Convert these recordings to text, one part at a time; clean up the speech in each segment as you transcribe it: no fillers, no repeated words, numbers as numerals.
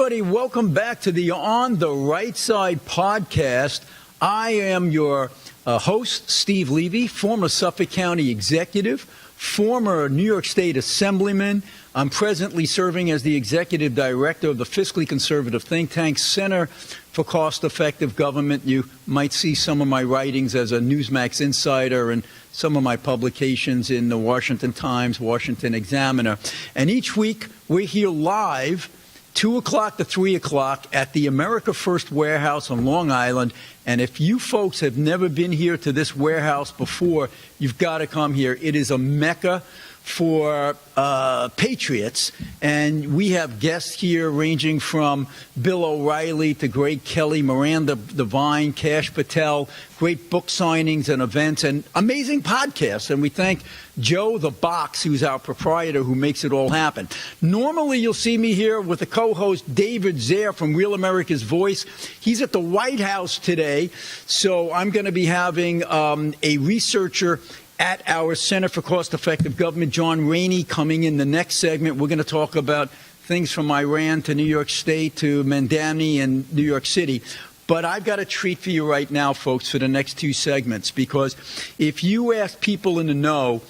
everybody. Welcome back to the On the Right Side podcast. I am your host, Steve Levy, former Suffolk County executive, former New York State assemblyman. I'm presently serving as the executive director of the fiscally conservative think tank Center for Cost-Effective Government. You might see some of my writings as a Newsmax insider and some of my publications in the Washington Times, Washington Examiner. And each week we're here live 2 o'clock to 3 o'clock at the America First Warehouse on Long Island. And if you folks have never been here to this warehouse before, you've got to come here. It is a mecca for patriots, and we have guests here ranging from Bill O'Reilly to Greg Kelly, Miranda Devine, Kash Patel, great book signings and events, and amazing podcasts. And we thank Joe the Box, who's our proprietor, who makes it all happen. Normally, you'll see me here with the co-host David Zare from Real America's Voice. He's at the White House today, so I'm going to be having a researcher at our Center for Cost-Effective Government, John Rainey, coming in the next segment. We're going to talk about things from Iran to New York State to Mandani and New York City. But I've got a treat for you right now, folks, for the next two segments, because if you ask people in the know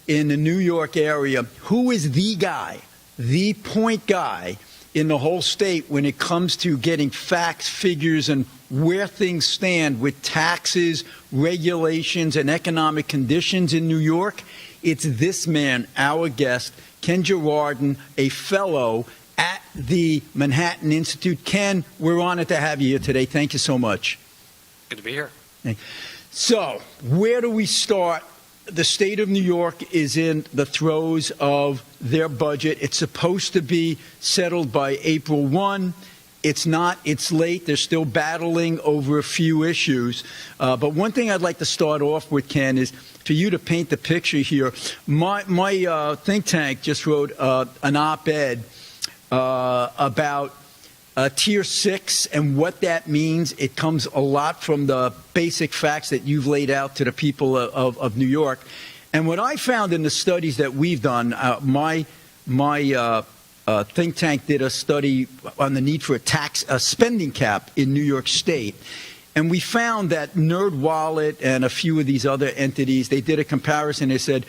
in the New York area, who is the guy, the point guy in the whole state when it comes to getting facts, figures, and where things stand with taxes, regulations, and economic conditions in New York, it's this man, our guest, Ken Girardin, a fellow at the Manhattan Institute. Ken, we're honored to have you here today. Thank you so much. Good to be here. So, where do we start? The state of New York is in the throes of their budget. It's supposed to be settled by April 1. It's not. It's late. They're still battling over a few issues. But one thing I'd like to start off with, Ken, is for you to paint the picture here. My think tank just wrote an op-ed about Tier 6 and what that means. It comes a lot from the basic facts that you've laid out to the people of New York. And what I found in the studies that we've done, my think tank did a study on the need for a spending cap in New York State. And we found that NerdWallet and a few of these other entities, they did a comparison. They said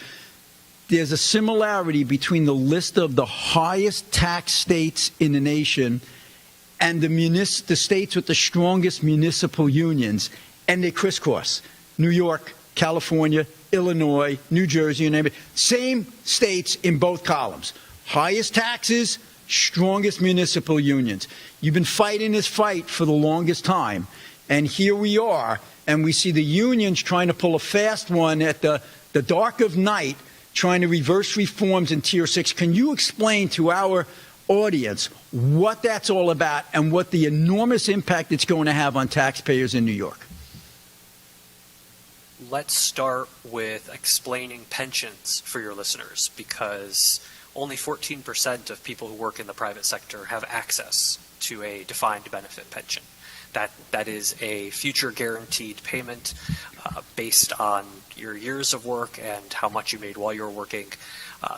there's a similarity between the list of the highest tax states in the nation and the states with the strongest municipal unions, and they crisscross. New York, California, Illinois, New Jersey, you name it. Same states in both columns. Highest taxes, strongest municipal unions. You've been fighting this fight for the longest time, and here we are, and we see the unions trying to pull a fast one at the dark of night, trying to reverse reforms in Tier 6. Can you explain to our audience what that's all about and what the enormous impact it's going to have on taxpayers in New York? Let's start with explaining pensions for your listeners, because only 14% of people who work in the private sector have access to a defined benefit pension. That is a future guaranteed payment based on your years of work and how much you made while you were working.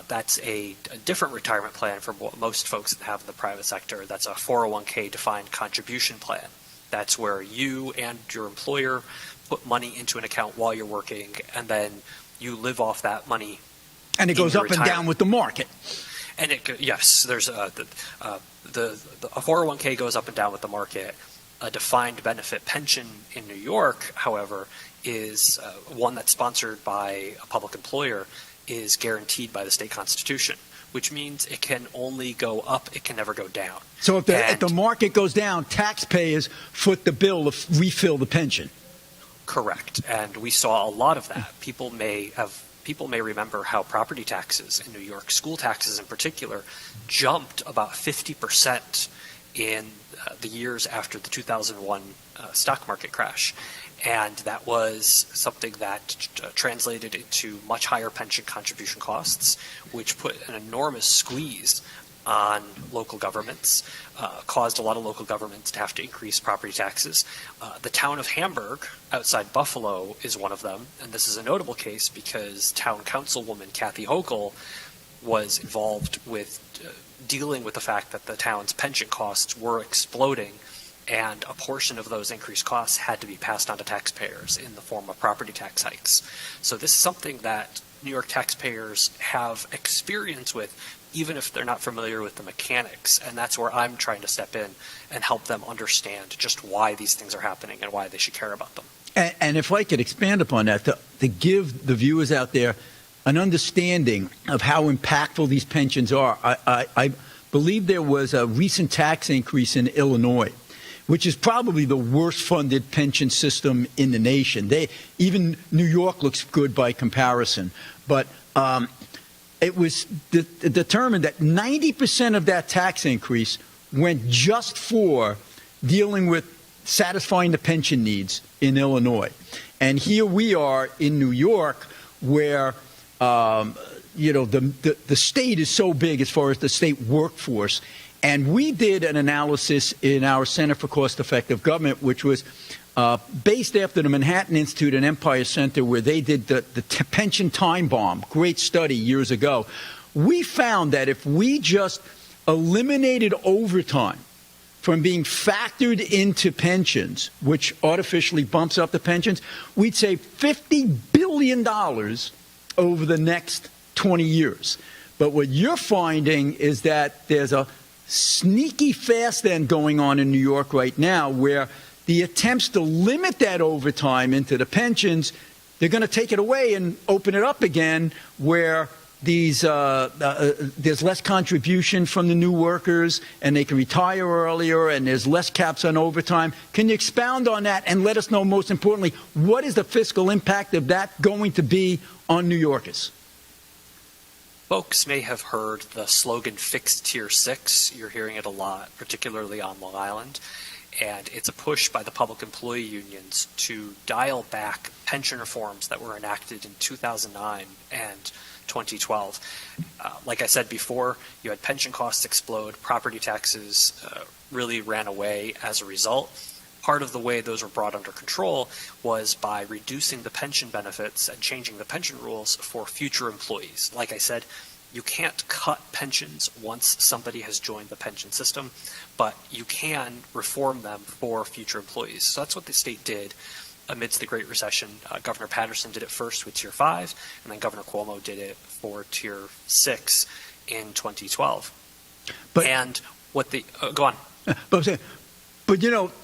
That's a different retirement plan from what most folks have in the private sector. That's a 401k defined contribution plan. That's where you and your employer put money into an account while you're working, and then you live off that money. And it goes up and down with the market. And yes, there's a 401k goes up and down with the market. A defined benefit pension in New York, however, is one that's sponsored by a public employer, is guareteed by the state constitution, which means it can only go up, it can never go down. So if the market goes down, taxpayers foot the bill to refill the pension. Correct. And we saw a lot of that. People may remember how property taxes in New York, school taxes in particular, jumped about 50% in the years after the 2001 stock market crash. And that was something that translated into much higher pension contribution costs, which put an enormous squeeze on local governments, caused a lot of local governments to have to increase property taxes. The town of Hamburg, outside Buffalo, is one of them. And this is a notable case because town councilwoman Kathy Hochul was involved with dealing with the fact that the town's pension costs were exploding, and a portion of those increased costs had to be passed on to taxpayers in the form of property tax hikes. So this is something that New York taxpayers have experience with, even if they're not familiar with the mechanics. And that's where I'm trying to step in and help them understand just why these things are happening and why they should care about them. And if I could expand upon that, to give the viewers out there an understanding of how impactful these pensions are, I believe there was a recent tax increase in Illinois, which is probably the worst funded pension system in the nation. Even New York looks good by comparison. But it was determined that 90% of that tax increase went just for dealing with satisfying the pension needs in Illinois. And here we are in New York, where the state is so big as far as the state workforce. And we did an analysis in our Center for Cost-Effective Government, which was based after the Manhattan Institute and Empire Center, where they did the pension time bomb, great study years ago. We found that if we just eliminated overtime from being factored into pensions, which artificially bumps up the pensions, we'd save $50 billion over the next 20 years. But what you're finding is that there's a sneaky fast end going on in New York right now, where the attempts to limit that overtime into the pensions, they're going to take it away and open it up again, where there's less contribution from the new workers and they can retire earlier, and there's less caps on overtime. Can you expound on that and let us know, most importantly, what is the fiscal impact of that going to be on New Yorkers? Folks may have heard the slogan "Fix Tier 6." You're hearing it a lot, particularly on Long Island. And it's a push by the public employee unions to dial back pension reforms that were enacted in 2009 and 2012. Like I said before, you had pension costs explode, property taxes really ran away as a result. Part of the way those were brought under control was by reducing the pension benefits and changing the pension rules for future employees. Like I said, you can't cut pensions once somebody has joined the pension system, but you can reform them for future employees. So that's what the state did amidst the Great Recession. Governor Patterson did it first with Tier 5, and then Governor Cuomo did it for Tier 6 in 2012. But, and what the go on. But,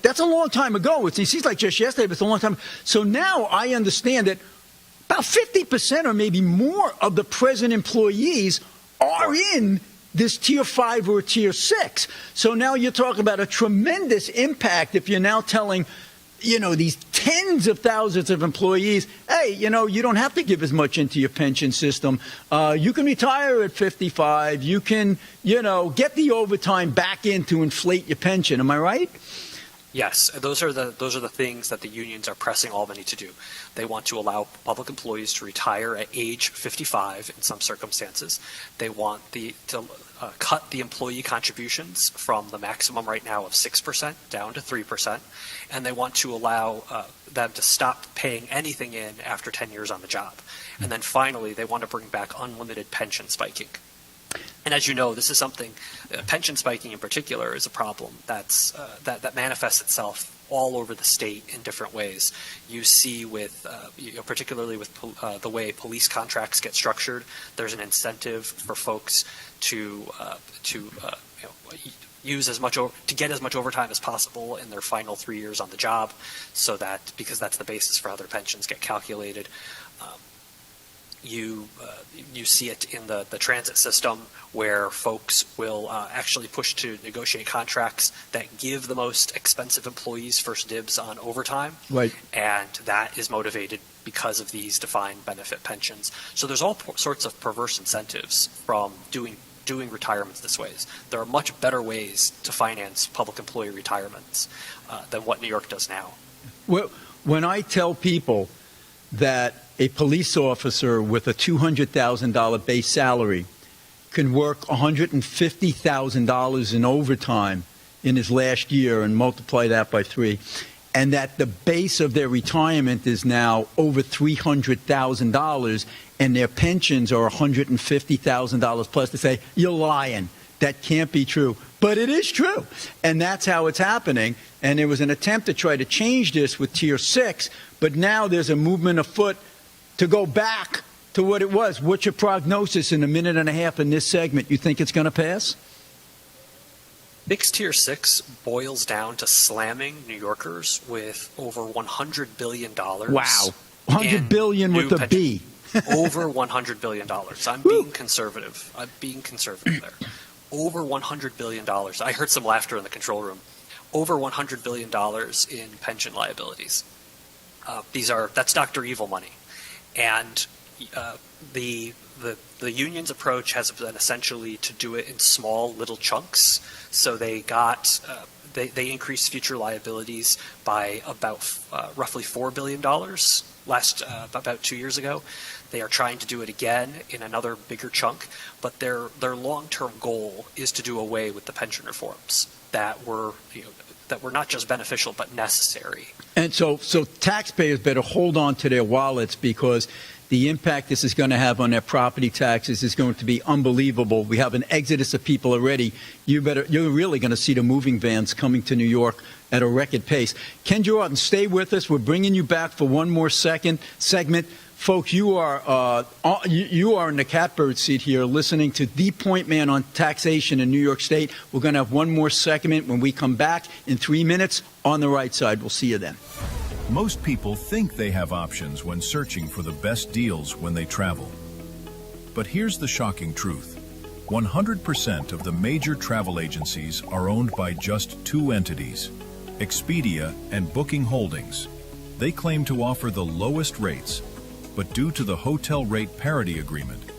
that's a long time ago. It seems like just yesterday, but it's a long time. So now I understand that about 50% or maybe more of the present employees are in this Tier 5 or Tier 6. So now you're talking about a tremendous impact if you're now telling, these tens of thousands of employees, hey, you don't have to give as much into your pension system. You can retire at 55. You can, get the overtime back in to inflate your pension. Am I right? Yes, those are the things that the unions are pressing Albany to do. They want to allow public employees to retire at age 55 in some circumstances. They want to cut the employee contributions from the maximum right now of 6% down to 3%, and they want to allow them to stop paying anything in after 10 years on the job. And then finally, they want to bring back unlimited pension spiking. And as you know, this is something, pension spiking in particular is a problem that manifests itself all over the state in different ways. You see with, particularly with the way police contracts get structured, there's an incentive for folks to use to get as much overtime as possible in their final 3 years on the job, so that, because that's the basis for how their pensions get calculated. You see it in the transit system, where folks will actually push to negotiate contracts that give the most expensive employees first dibs on overtime. Right. And that is motivated because of these defined benefit pensions. So there's all sorts of perverse incentives from doing retirements this ways. There are much better ways to finance public employee retirements than what New York does now. Well, when I tell people that a police officer with a $200,000 base salary can work $150,000 in overtime in his last year and multiply that by 3, and that the base of their retirement is now over $300,000 and their pensions are $150,000 plus, to say, you're lying. That can't be true. But it is true. And that's how it's happening. And there was an attempt to try to change this with Tier 6, but now there's a movement afoot to go back to what it was. What's your prognosis in a minute and a half in this segment? You think it's going to pass? Fixed Tier 6 boils down to slamming New Yorkers with over $100 billion. Wow. $100 billion with a B. Over $100 billion. I'm being conservative. There. Over $100 billion. I heard some laughter in the control room. Over $100 billion in pension liabilities. That's Dr. Evil money. And the union's approach has been essentially to do it in small little chunks. So they they increased future liabilities by about roughly $4 billion about 2 years ago. They are trying to do it again in another bigger chunk, but their long-term goal is to do away with the pension reforms that were not just beneficial but necessary. And so taxpayers better hold on to their wallets, because the impact this is going to have on their property taxes is going to be unbelievable. We have an exodus of people already. You're really going to see the moving vans coming to New York at a record pace. Ken Jordan, stay with us. We're bringing you back for one more segment. Folks, you are in the catbird seat here listening to the point man on taxation in New York State. We're going to have one more segment when we come back in 3 minutes on the right side. We'll see you then. Most people think they have options when searching for the best deals when they travel. But here's the shocking truth. 100% of the major travel agencies are owned by just two entities, Expedia and Booking Holdings. They claim to offer the lowest rates, but due to the hotel rate parity agreement,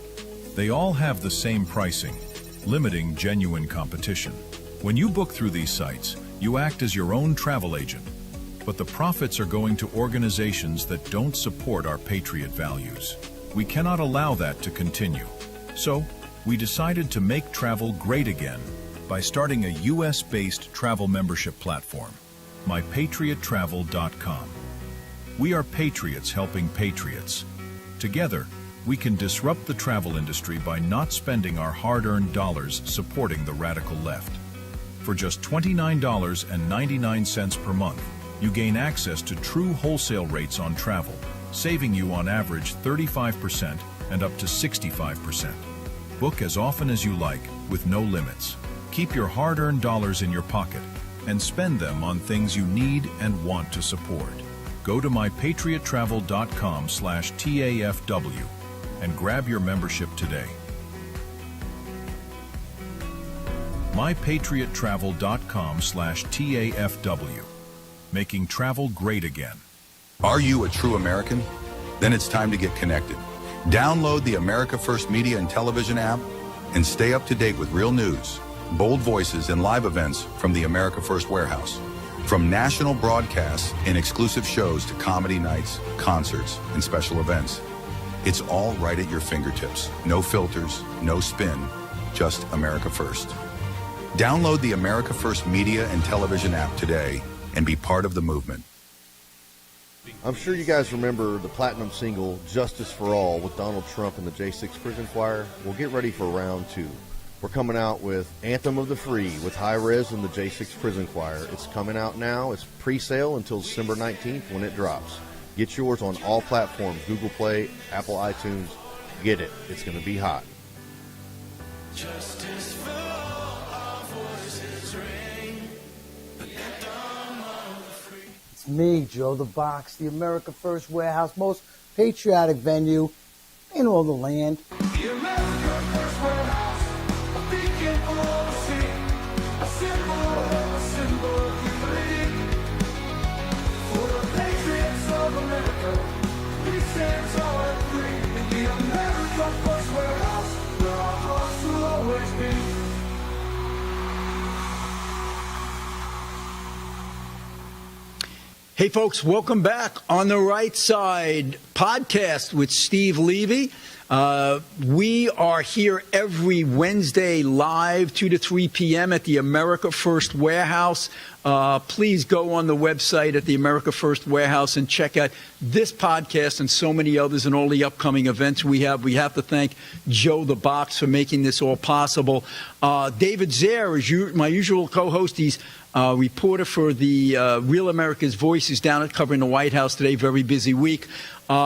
they all have the same pricing, limiting genuine competition. When you book through these sites, you act as your own travel agent, but the profits are going to organizations that don't support our patriot values. We cannot allow that to continue. So, we decided to make travel great again by starting a US-based travel membership platform, mypatriottravel.com. We are patriots helping patriots. Together, we can disrupt the travel industry by not spending our hard-earned dollars supporting the radical left. For just $29.99 per month, you gain access to true wholesale rates on travel, saving you on average 35% and up to 65%. Book as often as you like, with no limits. Keep your hard-earned dollars in your pocket and spend them on things you need and want to support. Go to mypatriottravel.com/TAFW and grab your membership today. mypatriottravel.com/TAFW. Making travel great again. Are you a true American? Then it's time to get connected. Download the America First Media and Television app and stay up to date with real news, bold voices, and live events from the America First Warehouse. From national broadcasts and exclusive shows to comedy nights, concerts, and special events. It's all right at your fingertips. No filters, no spin, just America First. Download the America First Media and Television app today and be part of the movement. I'm sure you guys remember the platinum single, Justice for All, with Donald Trump and the J6 Prison Choir. We'll get ready for round two. We're coming out with Anthem of the Free with High Res and the J6 Prison Choir. It's coming out now. It's pre-sale until December 19th when it drops. Get yours on all platforms, Google Play, Apple iTunes. Get it. It's going to be hot. Justice for all, our voices ring. The anthem of the free. It's me, Joe the Box, the America First Warehouse, most patriotic venue in all the land. The America First Warehouse, a beacon for all to see, a symbol of unity. For the patriots of America, we stand tall and free. In the America First Warehouse, where our hearts will always be. Hey, folks, welcome back on the Right Side podcast with Steve Levy. We are here every Wednesday live, 2 to 3 p.m. at the America First Warehouse. please go on the website at the America First Warehouse and check out this podcast and so many others and all the upcoming events we have. We have to thank Joe the Box for making this all possible. David Zare is my usual co-host. He's reporter for the Real America's Voice. Is down at covering the White House today. Very busy week.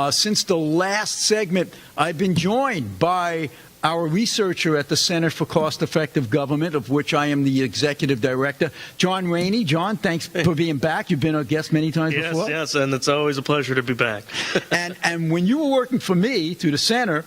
Since the last segment, I've been joined by our researcher at the Center for Cost-Effective Government, of which I am the executive director, John Rainey. John, thanks for being back. You've been a guest many times before. Yes, and it's always a pleasure to be back. and when you were working for me through the Center,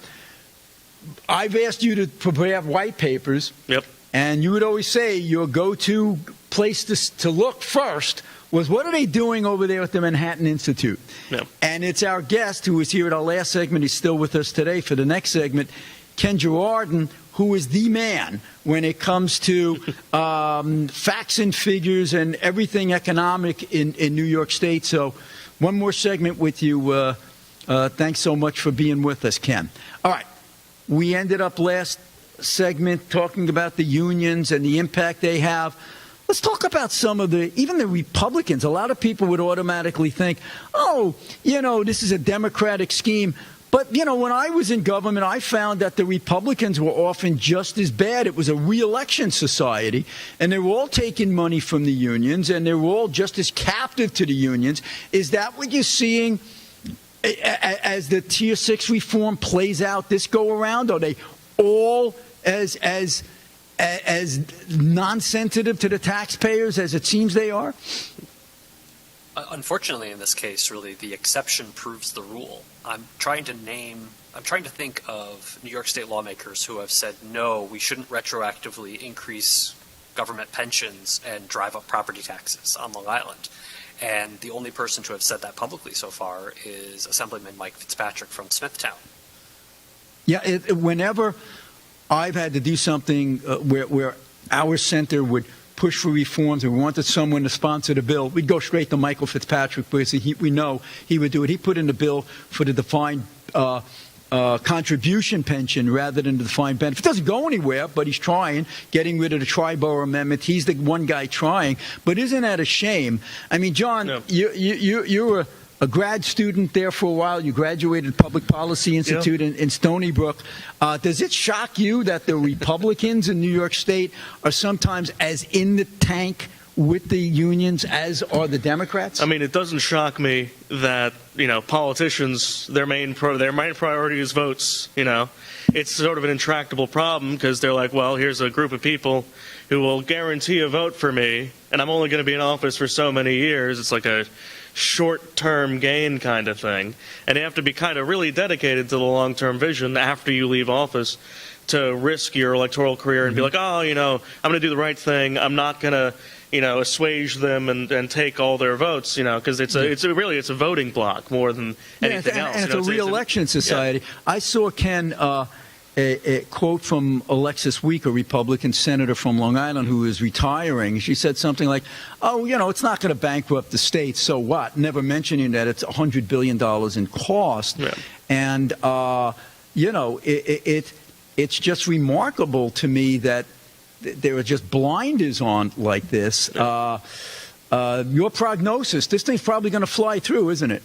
I've asked you to prepare white papers. Yep. And you would always say your go-to place to look first was, what are they doing over there at the Manhattan Institute? Yep. And it's our guest who was here at our last segment. He's still with us today for the next segment, Ken Girardin, who is the man when it comes to facts and figures and everything economic in New York State. So one more segment with you. Thanks so much for being with us, Ken. All right. We ended up last segment talking about the unions and the impact they have. Let's talk about even the Republicans. A lot of people would automatically think, oh, this is a Democratic scheme. But, when I was in government, I found that the Republicans were often just as bad. It was a re-election society, and they were all taking money from the unions, and they were all just as captive to the unions. Is that what you're seeing as the Tier 6 reform plays out this go-around? Are they all as non-sensitive to the taxpayers as it seems they are? Unfortunately, in this case, really, the exception proves the rule. I'm trying to think of New York State lawmakers who have said, no, we shouldn't retroactively increase government pensions and drive up property taxes on Long Island. And the only person to have said that publicly so far is Assemblyman Mike Fitzpatrick from Smithtown. Yeah, whenever I've had to do something where our center would push for reforms and we wanted someone to sponsor the bill, we'd go straight to Michael Fitzpatrick because we know he would do it. He put in the bill for the defined contribution pension rather than the defined benefit. It doesn't go anywhere, but he's trying, getting rid of the Triborough Amendment. He's the one guy trying. But isn't that a shame? I mean, John, No. you were a grad student there for a while. You graduated Public Policy Institute in Stony Brook. Does it shock you that the Republicans in New York State are sometimes as in the tank with the unions as are the Democrats? I mean, it doesn't shock me that, politicians, their main priority is votes, It's sort of an intractable problem because they're like, well, here's a group of people who will guarantee a vote for me, and I'm only going to be in office for so many years. It's like a short-term gain kind of thing. And you have to be kind of really dedicated to the long-term vision after you leave office to risk your electoral career and be like, oh, I'm going to do the right thing. I'm not going to, assuage them and take all their votes, because it's a voting block more than anything else. And it's a re-election society. Yeah. I saw, Ken, a quote from Alexis Week, a Republican senator from Long Island who is retiring. She said something like, oh, it's not going to bankrupt the state, so what? Never mentioning that it's $100 billion in cost. Yeah. And, it's just remarkable to me that there are just blinders on like this. Your prognosis, this thing's probably going to fly through, isn't it?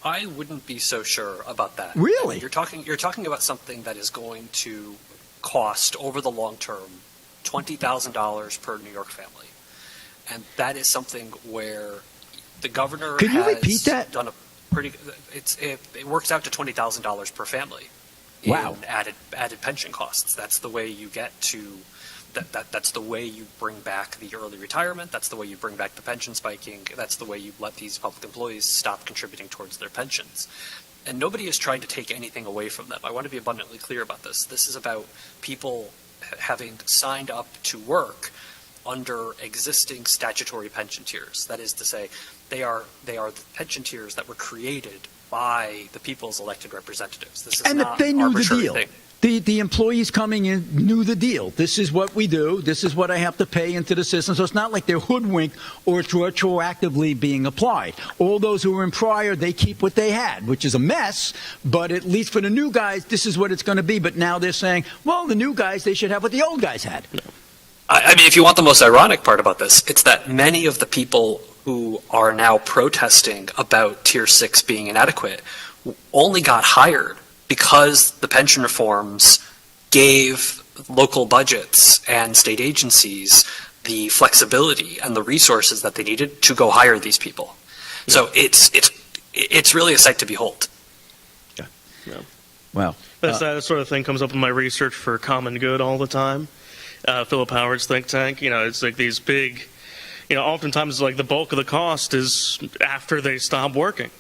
I wouldn't be so sure about that. Really? You're talking about something that is going to cost over the long term $20,000 per New York family, and that is something where the governor Can you has repeat that? done a pretty. It works out to $20,000 per family. Wow. In added pension costs. That's the way you get to. That's the way you bring back the early retirement. That's the way you bring back the pension spiking. That's the way you let these public employees stop contributing towards their pensions. And nobody is trying to take anything away from them. I want to be abundantly clear about this. This is about people having signed up to work under existing statutory pension tiers. That is to say, they are the pension tiers that were created by the people's elected representatives. This is And not they knew the arbitrary deal. thing. The employees coming in knew the deal. This is what we do. This is what I have to pay into the system. So it's not like they're hoodwinked or it's retroactively being applied. All those who were in prior, they keep what they had, which is a mess. But at least for the new guys, this is what it's going to be. But now they're saying, well, the new guys, they should have what the old guys had. I mean, if you want the most ironic part about this, it's that many of the people who are now protesting about Tier 6 being inadequate only got hired because the pension reforms gave local budgets and state agencies the flexibility and the resources that they needed to go hire these people. So it's really a sight to behold. Wow. That sort of thing comes up in my research for Common Good all the time. Philip Howard's think tank, it's like these big, oftentimes like the bulk of the cost is after they stop working.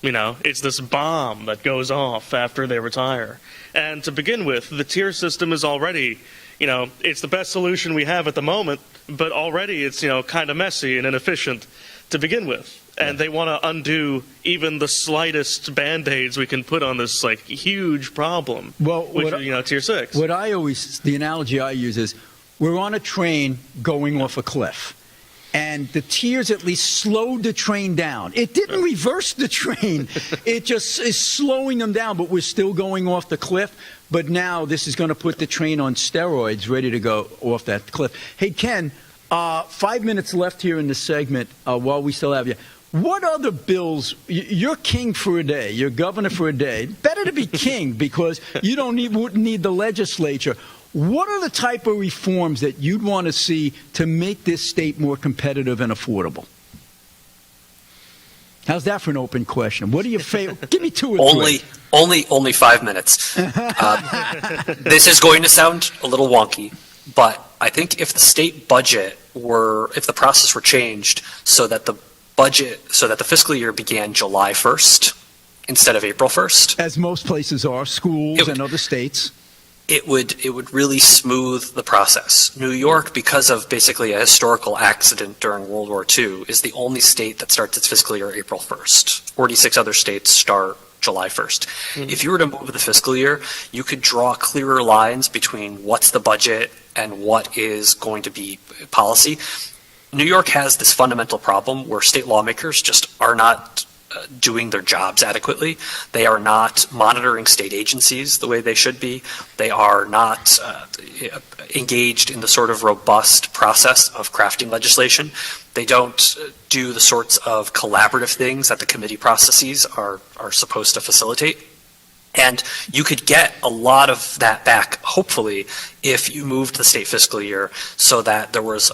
It's this bomb that goes off after they retire. And to begin with, the tier system is already, it's the best solution we have at the moment, but already it's, kind of messy and inefficient to begin with. And they want to undo even the slightest Band-Aids we can put on this, like, huge problem, which is, Tier 6. The analogy I use is we're on a train going off a cliff. And the tiers at least slowed the train down. It didn't reverse the train. It just is slowing them down, but we're still going off the cliff. But now this is going to put the train on steroids, ready to go off that cliff. Hey, Ken, 5 minutes left here in the segment while we still have you. What other bills? You're king for a day. You're governor for a day. Better to be king because you wouldn't need the legislature. What are the type of reforms that you'd want to see to make this state more competitive and affordable? How's that for an open question? What do you favorite? Give me two or three. Only 5 minutes. This is going to sound a little wonky, but I think if the state budget if the process were changed so that the fiscal year began July 1st instead of April 1st. As most places are, schools and other states. It would really smooth the process. New York, because of basically a historical accident during World War II, is the only state that starts its fiscal year April 1st. 46 other states start July 1st. Mm-hmm. If you were to move the fiscal year, you could draw clearer lines between what's the budget and what is going to be policy. New York has this fundamental problem where state lawmakers just are not doing their jobs adequately. They are not monitoring state agencies the way they should be. They are not engaged in the sort of robust process of crafting legislation. They don't do the sorts of collaborative things that the committee processes are supposed to facilitate. And you could get a lot of that back, hopefully, if you moved the state fiscal year so that there was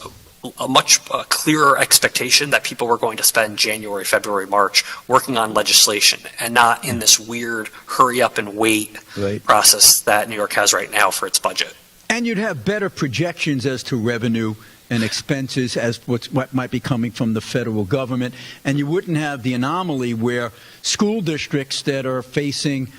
a much clearer expectation that people were going to spend January, February, March working on legislation and not in this weird hurry up and wait process that New York has right now for its budget. And you'd have better projections as to revenue and expenses as what might be coming from the federal government. And you wouldn't have the anomaly where school districts that are facing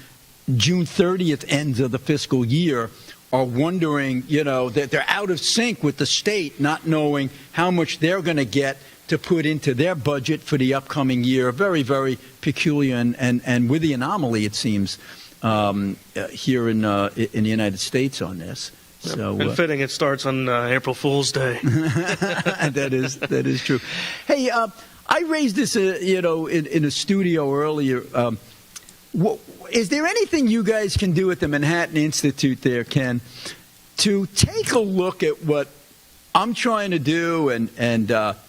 June 30th ends of the fiscal year are wondering, that they're out of sync with the state, not knowing how much they're going to get to put into their budget for the upcoming year. Very, very peculiar and with the anomaly, it seems, here in the United States on this. So, and fitting it starts on April Fool's Day. That is true. Hey, I raised this, in a studio earlier. Is there anything you guys can do at the Manhattan Institute there, Ken, to take a look at what I'm trying to do and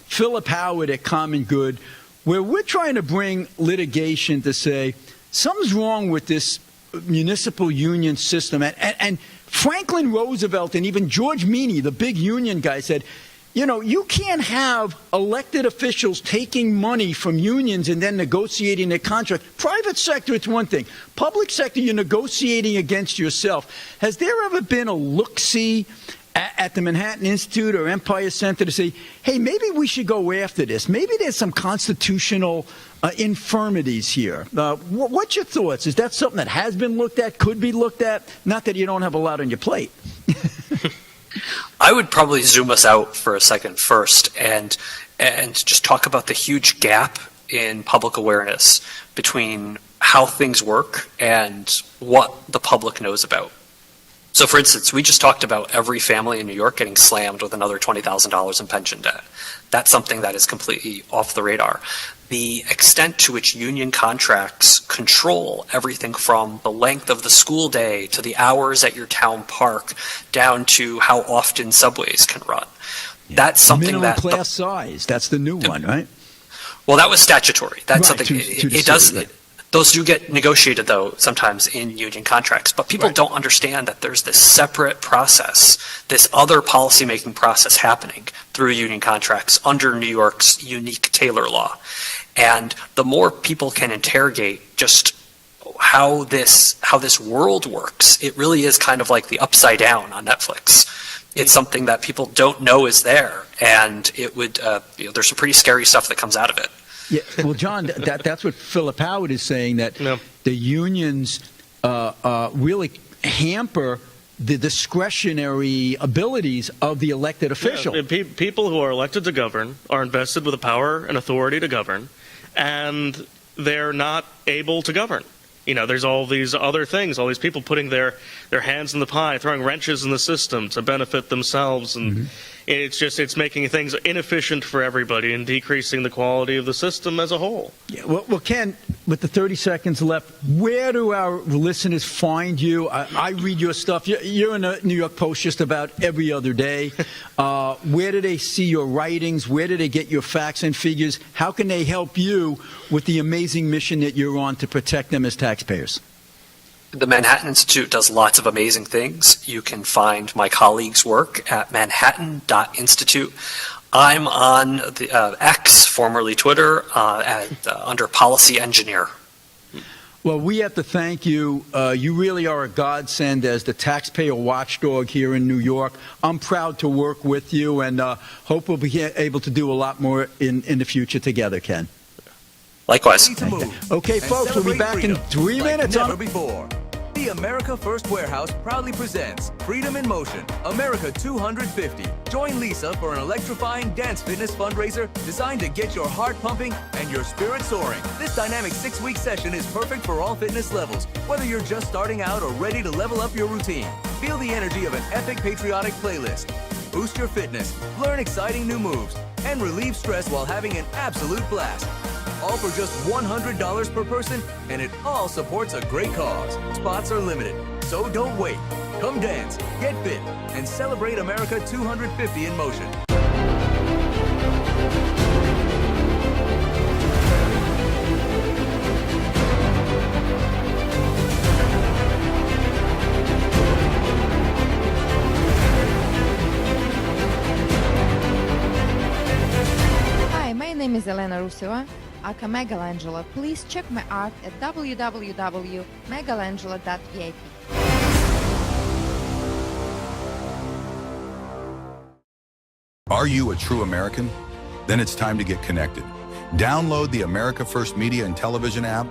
Philip Howard at Common Good, where we're trying to bring litigation to say something's wrong with this municipal union system. And Franklin Roosevelt and even George Meany, the big union guy, said, you can't have elected officials taking money from unions and then negotiating their contract. Private sector, it's one thing. Public sector, you're negotiating against yourself. Has there ever been a look-see at the Manhattan Institute or Empire Center to say, hey, maybe we should go after this? Maybe there's some constitutional infirmities here. What's your thoughts? Is that something that has been looked at, could be looked at? Not that you don't have a lot on your plate. I would probably zoom us out for a second first and just talk about the huge gap in public awareness between how things work and what the public knows about. So, for instance, we just talked about every family in New York getting slammed with another $20,000 in pension debt. That's something that is completely off the radar. the extent to which union contracts control everything from the length of the school day to the hours at your town park down to how often subways can run. That's something minimum that class size. That's the new one, right? well, that was statutory. That's Right, something to the it does. city, right. Those do get negotiated, though, sometimes in union contracts. But people don't understand that there's this separate process, this other policymaking process happening through union contracts under New York's unique Taylor law. And the more people can interrogate just how this world works, it really is kind of like the Upside Down on Netflix. It's something that people don't know is there, and it would there's some pretty scary stuff that comes out of it. Yeah, well, John, that's what Philip Howard is saying, that the unions really hamper the discretionary abilities of the elected official. Yeah, people who are elected to govern are invested with the power and authority to govern, and they're not able to govern. There's all these other things, all these people putting their hands in the pie, throwing wrenches in the system to benefit themselves, and it's making things inefficient for everybody and decreasing the quality of the system as a whole. Yeah, well, Ken, with the 30 seconds left, where do our listeners find you? I read your stuff. You're in the New York Post just about every other day. Where do they see your writings? Where do they get your facts and figures? How can they help you with the amazing mission that you're on to protect them as taxpayers? The Manhattan Institute does lots of amazing things. You can find my colleagues' work at manhattan.institute. I'm on the X, formerly Twitter, under Policy Engineer. Well, we have to thank you. You really are a godsend as the taxpayer watchdog here in New York. I'm proud to work with you, and hope we'll be able to do a lot more in the future together, Ken. Likewise. Okay, folks, we'll be back in 3 minutes. Never before. The America First Warehouse proudly presents Freedom in Motion, America 250. Join Lisa for an electrifying dance fitness fundraiser designed to get your heart pumping and your spirit soaring. This dynamic 6-week session is perfect for all fitness levels, whether you're just starting out or ready to level up your routine. Feel the energy of an epic patriotic playlist. Boost your fitness, learn exciting new moves, and relieve stress while having an absolute blast. All for just $100 per person, and it all supports a great cause. Spots are limited, so don't wait. Come dance, get fit, and celebrate America 250 in motion. Hi, my name is Elena Ruseva, aka Megalangela. Please check my art at www.megalangela.vip. Are you a true American? Then it's time to get connected. Download the America First Media and Television app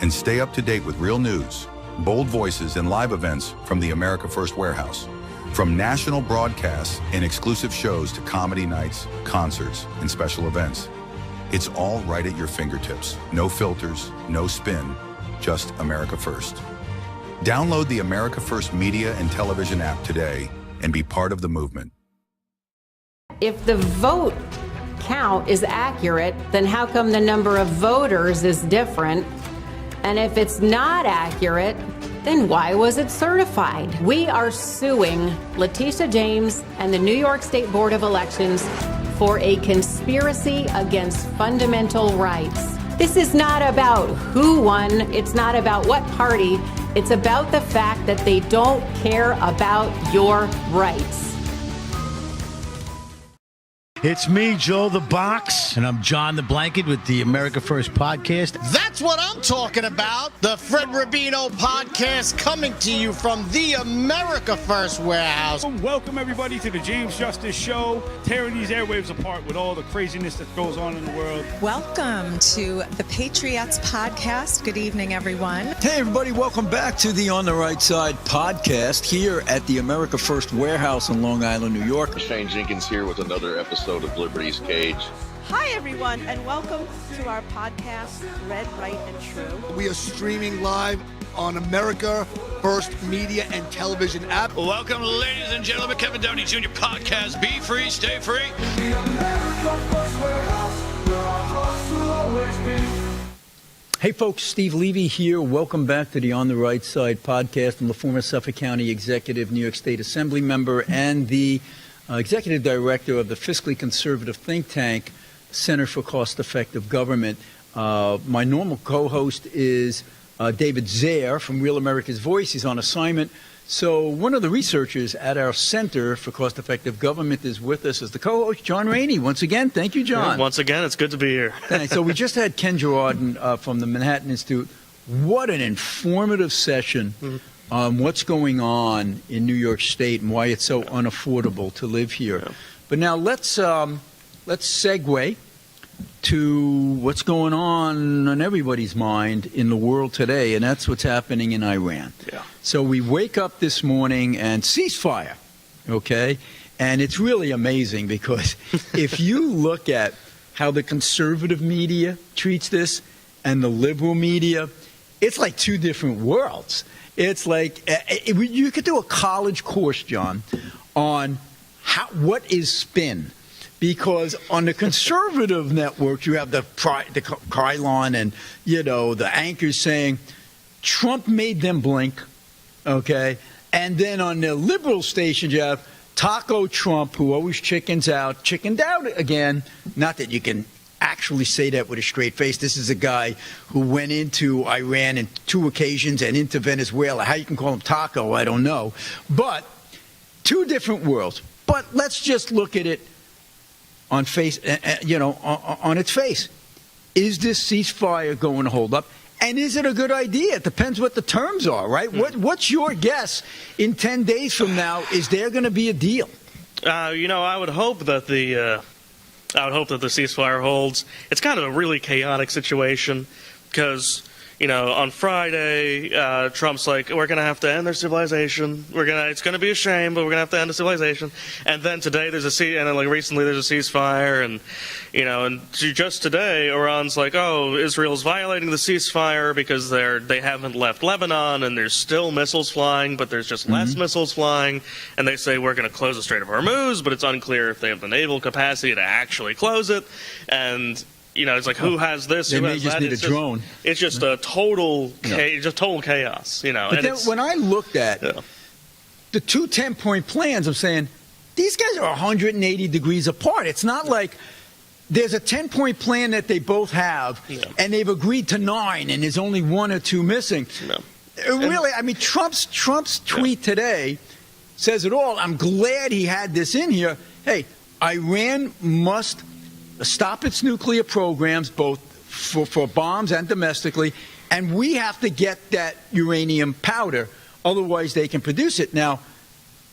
and stay up to date with real news, bold voices, and live events from the America First Warehouse. From national broadcasts and exclusive shows to comedy nights, concerts, and special events. It's all right at your fingertips. No filters, no spin, just America First. Download the America First Media and Television app today and be part of the movement. If the vote count is accurate, then how come the number of voters is different? And if it's not accurate, then why was it certified? We are suing Letitia James and the New York State Board of Elections for a conspiracy against fundamental rights. This is not about who won. It's not about what party. It's about the fact that they don't care about your rights. It's me, Joe the Box. And I'm John the Blanket with the America First Podcast. That's what I'm talking about. The Fred Rubino Podcast coming to you from the America First Warehouse. Welcome, everybody, to the James Justice Show, tearing these airwaves apart with all the craziness that goes on in the world. Welcome to the Patriots Podcast. Good evening, everyone. Hey, everybody, welcome back to the On the Right Side podcast here at the America First Warehouse in Long Island, New York. Shane Jenkins here with another episode of Liberty's Cage. Hi, everyone, and welcome to our podcast, Red, Right, and True. We are streaming live on America First Media and Television app. Welcome, ladies and gentlemen, Kevin Downey Jr. podcast. Be free, stay free. The America First Warehouse, where our hearts will always be. Hey folks, Steve Levy here. Welcome back to the On the Right Side podcast. I'm the former Suffolk County Executive, New York State Assembly member, and the Executive Director of the fiscally conservative think tank, Center for Cost-Effective Government. My normal co-host is David Zaire from Real America's Voice. He's on assignment. So one of the researchers at our Center for Cost-Effective Government is with us as the co-host, John Rainey. Once again, thank you, John. Once again, it's good to be here. Thanks. So we just had Ken Girardin from the Manhattan Institute. What an informative session on what's going on in New York State and why it's so unaffordable to live here. Yeah. But now let's segue to what's going on everybody's mind in the world today, and that's what's happening in Iran. Yeah. So we wake up this morning and ceasefire, okay? And it's really amazing because if you look at how the conservative media treats this and the liberal media, it's like two different worlds. It's like you could do a college course, John, on what is spin. Because on the conservative networks, you have the Krylon and, the anchors saying Trump made them blink, okay? And then on the liberal stations, you have Taco Trump, who always chickened out again. Not that you can actually say that with a straight face. This is a guy who went into Iran on 2 occasions and into Venezuela. How you can call him Taco, I don't know. But two different worlds. But let's just look at it on its face. Is this ceasefire going to hold up? And is it a good idea? It depends what the terms are, right? What's your guess in 10 days from now? Is there going to be a deal? I would hope that the ceasefire holds. It's kind of a really chaotic situation because, on Friday, Trump's like, we're going to have to end their civilization. It's going to be a shame, but we're going to have to end the civilization. And then today recently there's a ceasefire, and just today, Iran's like, oh, Israel's violating the ceasefire because they haven't left Lebanon, and there's still missiles flying, but there's just less missiles flying. And they say we're going to close the Strait of Hormuz, but it's unclear if they have the naval capacity to actually close it. And it's like, who has this? They who may has just that? need a drone. It's just a total chaos, But then when I looked at the 2 10-point plans, I'm saying, these guys are 180 degrees apart. It's not like there's a 10-point plan that they both have, and they've agreed to 9, and there's only 1 or 2 missing. Really, I mean, Trump's tweet today says it all. I'm glad he had this in here. Hey, Iran must stop its nuclear programs, both for bombs and domestically, and we have to get that uranium powder, otherwise they can produce it. Now,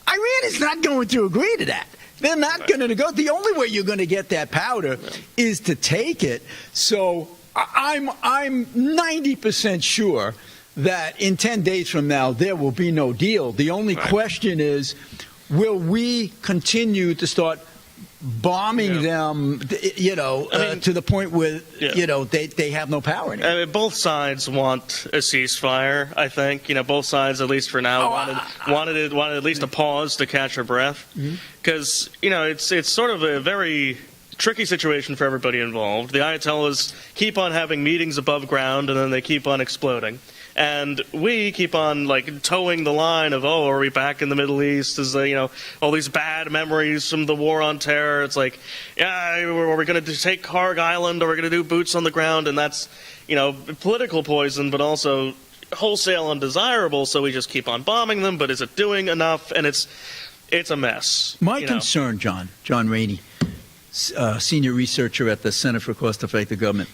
Iran is not going to agree to that. They're not going to go. The only way you're going to get that powder is to take it. So I'm 90% sure that in 10 days from now there will be no deal. The only question is, will we continue to start bombing them, to the point where, they have no power anymore? I mean, both sides want a ceasefire, I think. Both sides, at least for now, wanted at least a pause to catch their breath. Because, it's sort of a very tricky situation for everybody involved. The Ayatollahs keep on having meetings above ground, and then they keep on exploding. And we keep on towing the line of, are we back in the Middle East? Is all these bad memories from the war on terror? It's like, are we going to take Karg Island, or we're going to do boots on the ground? And that's political poison, but also wholesale undesirable. So we just keep on bombing them. But is it doing enough? And it's a mess. My concern, John Rainey, senior researcher at the Center for Cost-Effective Government.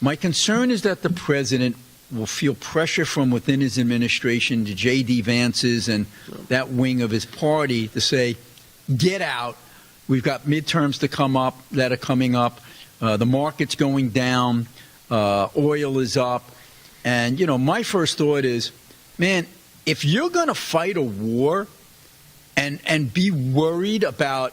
My concern is that the president will feel pressure from within his administration, to J.D. Vance's and that wing of his party, to say, get out. We've got midterms that are coming up. The market's going down. Oil is up. And, my first thought is, man, if you're going to fight a war and be worried about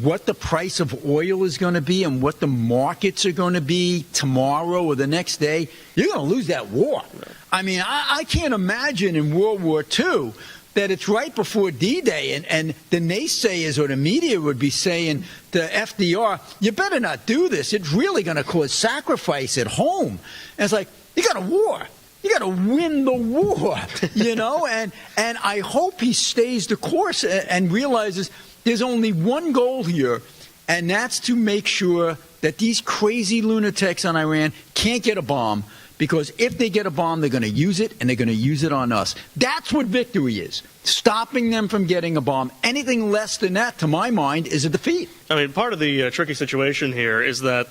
what the price of oil is going to be and what the markets are going to be tomorrow or the next day, you're going to lose that war. I mean, I can't imagine in World War II that it's right before D-Day, and the naysayers or the media would be saying to FDR, you better not do this. It's really going to cause sacrifice at home. And it's like, you got a war. You got to win the war, you know? and I hope he stays the course and realizes there's only one goal here, and that's to make sure that these crazy lunatics on Iran can't get a bomb. Because if they get a bomb, they're going to use it, and they're going to use it on us. That's what victory is, stopping them from getting a bomb. Anything less than that, to my mind, is a defeat. I mean, part of the tricky situation here is that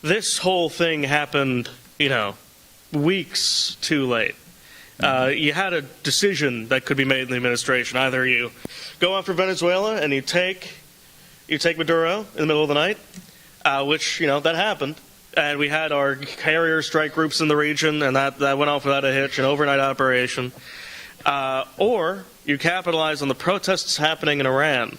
this whole thing happened, weeks too late. You had a decision that could be made in the administration. Either you go after Venezuela and you take Maduro in the middle of the night, which, that happened. And we had our carrier strike groups in the region, and that went off without a hitch, an overnight operation. Or you capitalize on the protests happening in Iran,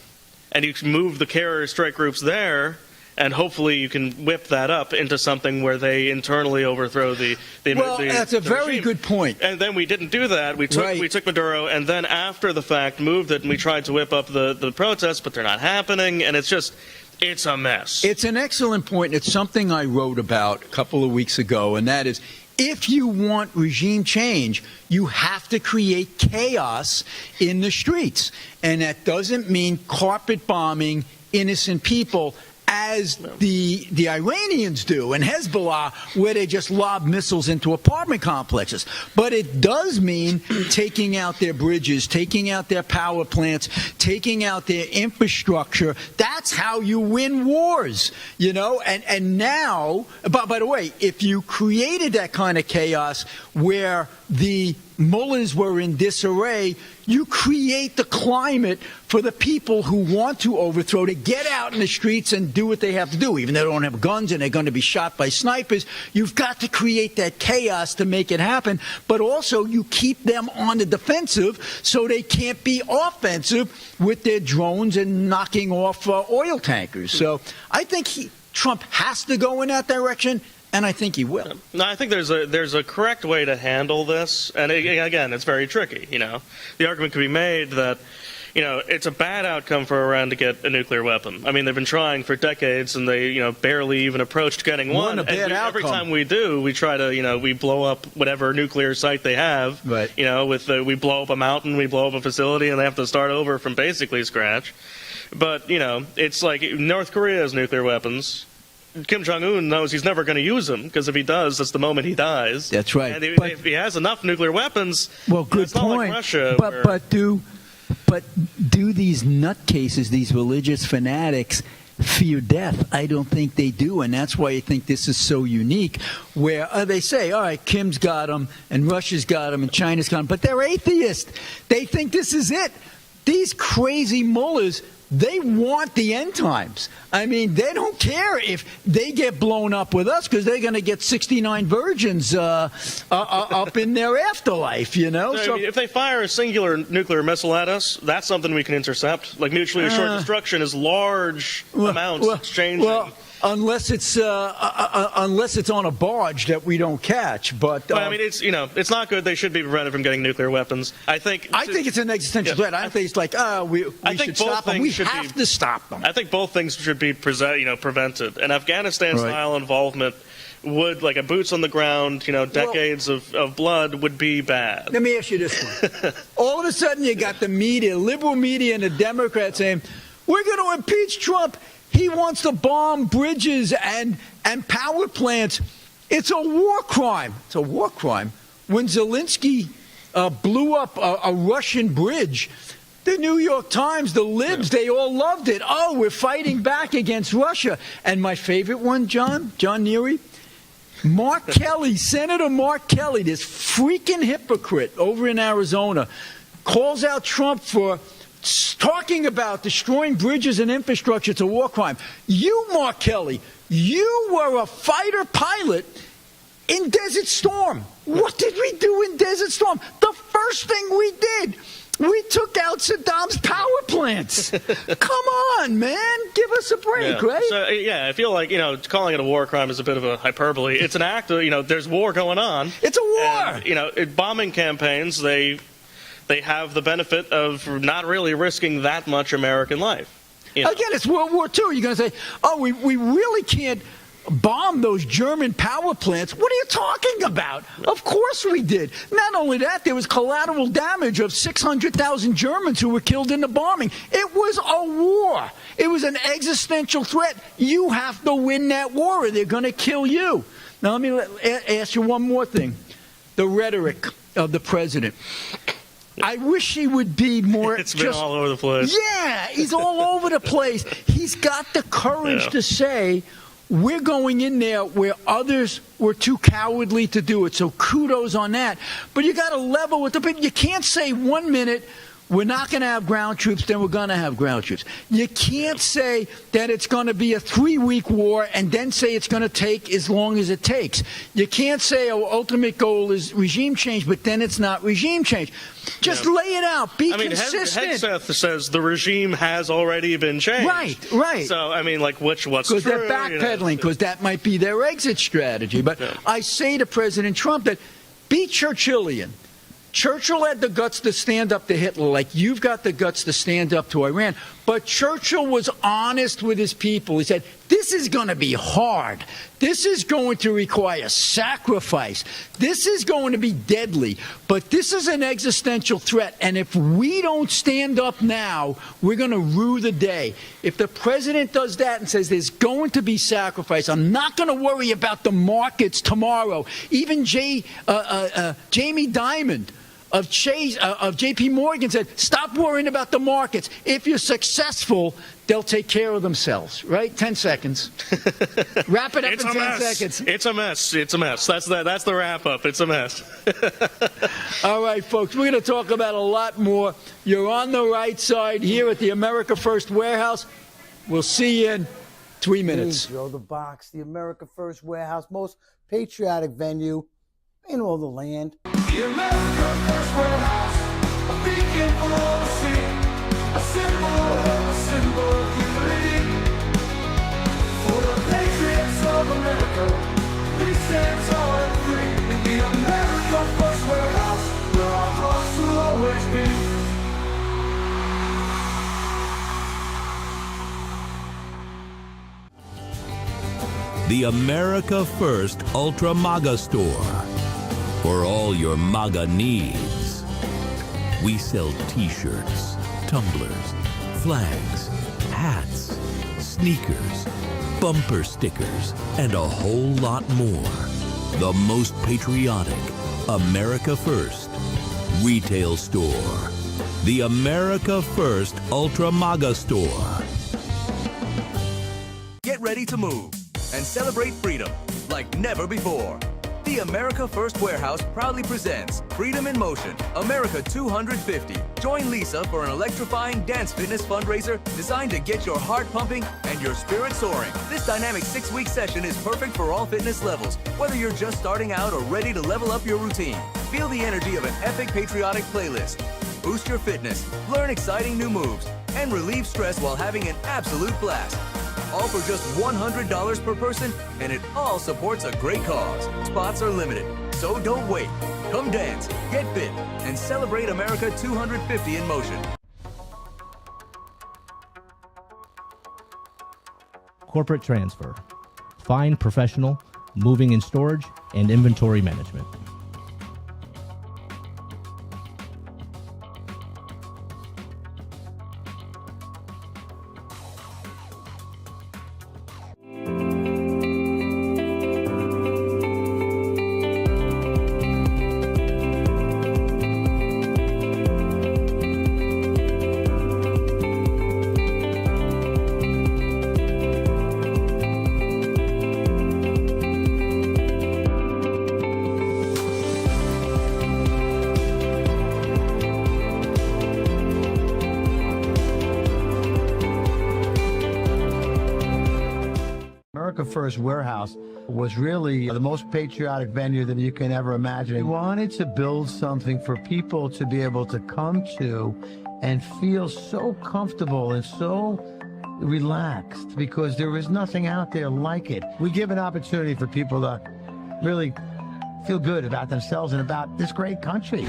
and you move the carrier strike groups there, and hopefully you can whip that up into something where they internally overthrow the that's a very regime. Good point. And then we didn't do that. We took Maduro, and then after the fact moved it, and we tried to whip up the protests, but they're not happening, and it's a mess. It's an excellent point. It's something I wrote about a couple of weeks ago, and that is, if you want regime change, you have to create chaos in the streets. And that doesn't mean carpet bombing innocent people, as the Iranians do, and Hezbollah, where they just lob missiles into apartment complexes. But it does mean taking out their bridges, taking out their power plants, taking out their infrastructure. That's how you win wars, And now, by the way, if you created that kind of chaos where the mullahs were in disarray, you create the climate for the people who want to overthrow to get out in the streets and do what they have to do. Even though they don't have guns and they're going to be shot by snipers, you've got to create that chaos to make it happen. But also you keep them on the defensive so they can't be offensive with their drones and knocking off oil tankers. So I think Trump has to go in that direction. And I think he will. No, I think there's a correct way to handle this, and again, it's very tricky. The argument could be made that, it's a bad outcome for Iran to get a nuclear weapon. I mean, they've been trying for decades, and they, barely even approached getting one. Every time we do, we try to, we blow up whatever nuclear site they have. Right. We blow up a mountain, we blow up a facility, and they have to start over from basically scratch. But it's like North Korea has nuclear weapons. Kim Jong-un knows he's never going to use them, because if he does, that's the moment he dies. That's right. And if he has enough nuclear weapons, good it's not point. like Russia. But do these nutcases, these religious fanatics, fear death? I don't think they do, and that's why I think this is so unique, where they say, all right, Kim's got them, and Russia's got them, and China's got them, but they're atheists. They think this is it. These crazy mullahs, they want the end times. I mean, they don't care if they get blown up with us, because they're going to get 69 virgins up in their afterlife, So if they fire a singular nuclear missile at us, that's something we can intercept. Like mutually assured destruction is large amounts exchanging. Unless it's on a barge that we don't catch, but I mean, it's not good. They should be prevented from getting nuclear weapons. I think it's an existential threat. I think it's like we should stop them. We have to stop them. I think both things should be prevented. And Afghanistan-style involvement would, like a boots on the ground, decades of blood would be bad. Let me ask you this one: all of a sudden, you got the media, liberal media, and the Democrats saying, "We're going to impeach Trump. He wants to bomb bridges and power plants. It's a war crime." It's a war crime. When Zelensky blew up a Russian bridge, the New York Times, the libs, they all loved it. Oh, we're fighting back against Russia. And my favorite one, John Neary, Mark Kelly, Senator Mark Kelly, this freaking hypocrite over in Arizona, calls out Trump for talking about destroying bridges and infrastructure. It's a war crime. You, Mark Kelly, you were a fighter pilot in Desert Storm. What did we do in Desert Storm? The first thing we did, we took out Saddam's power plants. Come on, man. Give us a break, right? So, I feel like, calling it a war crime is a bit of a hyperbole. It's an act of, there's war going on. It's a war. And, bombing campaigns, they they have the benefit of not really risking that much American life. You know? Again, it's World War II. You're going to say, oh, we really can't bomb those German power plants. What are you talking about? Of course we did. Not only that, there was collateral damage of 600,000 Germans who were killed in the bombing. It was a war. It was an existential threat. You have to win that war or they're going to kill you. Now, let me ask you one more thing. The rhetoric of the president. I wish he would be more... It's been all over the place. Yeah, he's all over the place. He's got the courage to say, we're going in there where others were too cowardly to do it. So kudos on that. But you got to level with the people. You can't say 1 minute, we're not going to have ground troops, then we're going to have ground troops. You can't say that it's going to be a 3-week war and then say it's going to take as long as it takes. You can't say our ultimate goal is regime change, but then it's not regime change. Just lay it out. Be consistent. Hegseth says the regime has already been changed. Right. So, I mean, like, what's true? Because they're backpedaling, because that might be their exit strategy. But I say to President Trump that be Churchillian. Churchill had the guts to stand up to Hitler like you've got the guts to stand up to Iran. But Churchill was honest with his people. He said, this is going to be hard. This is going to require sacrifice. This is going to be deadly. But this is an existential threat. And if we don't stand up now, we're going to rue the day. If the president does that and says there's going to be sacrifice, I'm not going to worry about the markets tomorrow. Even Jamie Dimon of J.P. Morgan said, stop worrying about the markets. If you're successful, they'll take care of themselves, right? 10 seconds. Wrap it up in 10 seconds. It's a mess. It's a mess. That's the wrap up. It's a mess. All right, folks, we're going to talk about a lot more. You're on the right side here at the America First Warehouse. We'll see you in 3 minutes. Hey, Joe the Box, the America First Warehouse, most patriotic venue in all the land. The America First Warehouse, a beacon for all to see, a symbol of unity. For the patriots of America, we stand tall and free. In the America First Warehouse, where our hearts will always be. The America First Ultra MAGA Store. For all your MAGA needs. We sell t-shirts, tumblers, flags, hats, sneakers, bumper stickers, and a whole lot more. The most patriotic America First retail store. The America First Ultra MAGA Store. Get ready to move and celebrate freedom like never before. The America First Warehouse proudly presents Freedom in Motion, America 250. Join Lisa for an electrifying dance fitness fundraiser designed to get your heart pumping and your spirit soaring. This dynamic 6-week session is perfect for all fitness levels, whether you're just starting out or ready to level up your routine. Feel the energy of an epic patriotic playlist. Boost your fitness, learn exciting new moves, and relieve stress while having an absolute blast. All for just $100 per person, and it all supports a great cause. Spots are limited, so don't wait. Come dance, get fit, and celebrate America 250 in motion. Corporate transfer. Fine professional, moving and storage, and inventory management. America First Warehouse was really the most patriotic venue that you can ever imagine. We wanted to build something for people to be able to come to and feel so comfortable and so relaxed, because there is nothing out there like it. We give an opportunity for people to really feel good about themselves and about this great country.